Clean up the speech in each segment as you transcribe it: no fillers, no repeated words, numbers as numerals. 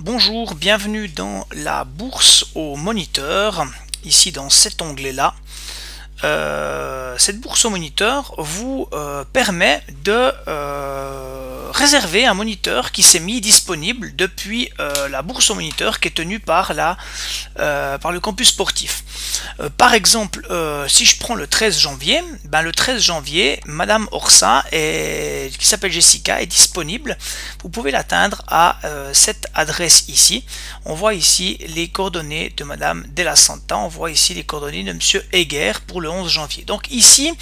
Bonjour, bienvenue dans la bourse au moniteur, ici dans cet onglet-là. Cette bourse au moniteur vous permet de réserver un moniteur qui s'est mis disponible depuis la bourse au moniteur qui est tenue par le campus sportif. Par exemple, si je prends le 13 janvier, le 13 janvier, Madame Orsa, qui s'appelle Jessica, est disponible. Vous pouvez l'atteindre à cette adresse ici. On voit ici les coordonnées de Madame Della Santa, on voit ici les coordonnées de Monsieur Heger pour le 11 janvier. Donc ici,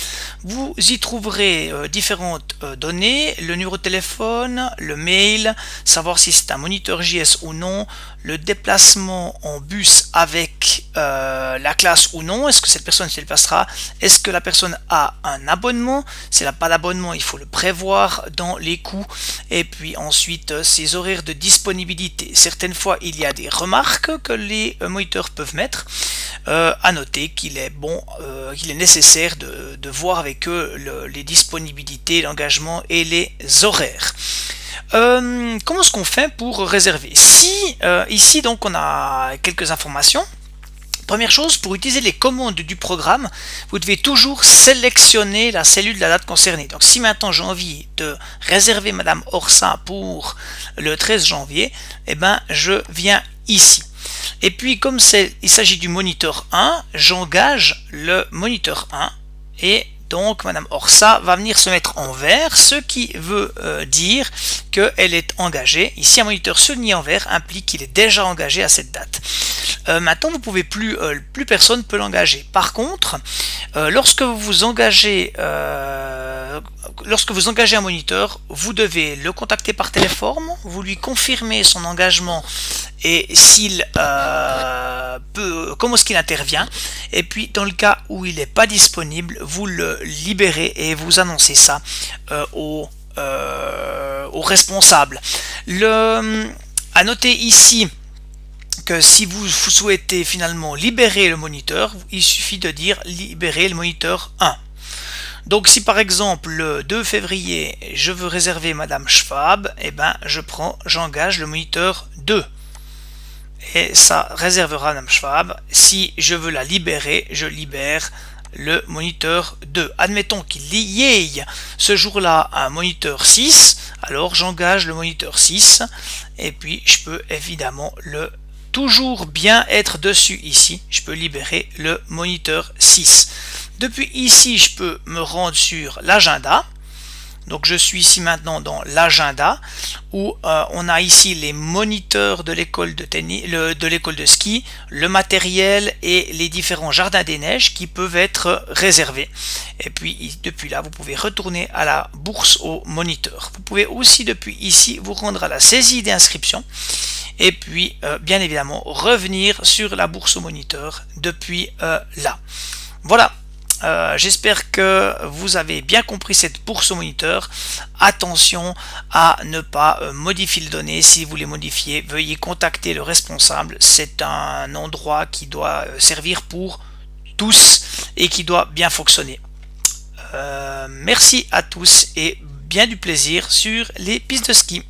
vous y trouverez différentes données, le numéro de téléphone, le mail, savoir si c'est un moniteur JS ou non, le déplacement en bus avec la classe ou non, est-ce que cette personne se déplacera, est-ce que la personne a un abonnement, si elle n'a pas d'abonnement, il faut le prévoir dans les coûts, et puis ensuite ses horaires de disponibilité. Certaines fois, il y a des remarques que les moniteurs peuvent mettre. À noter qu'il est qu'il est nécessaire de voir avec eux les disponibilités, l'engagement et les horaires. Comment est-ce qu'on fait pour réserver? Ici donc on a quelques informations. Première chose, pour utiliser les commandes du programme, vous devez toujours sélectionner la cellule de la date concernée. Donc si maintenant j'ai envie de réserver Madame Orsa pour le 13 janvier, je viens ici. Et puis comme il s'agit du moniteur 1, j'engage le moniteur 1 et donc Madame Orsa va venir se mettre en vert, ce qui veut dire qu'elle est engagée. Ici un moniteur souligné en vert implique qu'il est déjà engagé à cette date. Maintenant vous pouvez plus personne peut l'engager. Par contre, lorsque vous engagez un moniteur, vous devez le contacter par téléphone, vous lui confirmez son engagement et s'il comment est-ce qu'il intervient, et puis dans le cas où il n'est pas disponible, vous le libérez et vous annoncez ça au responsable. À noter ici que si vous souhaitez finalement libérer le moniteur, il suffit de dire libérer le moniteur 1. Donc si par exemple le 2 février je veux réserver Madame Schwab, j'engage le moniteur 2 et ça réservera Madame Schwab. Si je veux la libérer, je libère le moniteur 2. Admettons qu'il y ait ce jour-là un moniteur 6, alors j'engage le moniteur 6 et puis je peux évidemment toujours bien être dessus ici, je peux libérer le moniteur 6. Depuis ici, je peux me rendre sur l'agenda. Donc je suis ici maintenant dans l'agenda où on a ici les moniteurs de l'école de tennis, de l'école de ski, le matériel et les différents jardins des neiges qui peuvent être réservés. Et puis depuis là, vous pouvez retourner à la bourse au moniteur. Vous pouvez aussi depuis ici vous rendre à la saisie d'inscription et puis bien évidemment revenir sur la bourse au moniteur depuis là. Voilà. J'espère que vous avez bien compris cette bourse au moniteur. Attention à ne pas modifier les données. Si vous les modifiez, veuillez contacter le responsable. C'est un endroit qui doit servir pour tous et qui doit bien fonctionner. Merci à tous et bien du plaisir sur les pistes de ski.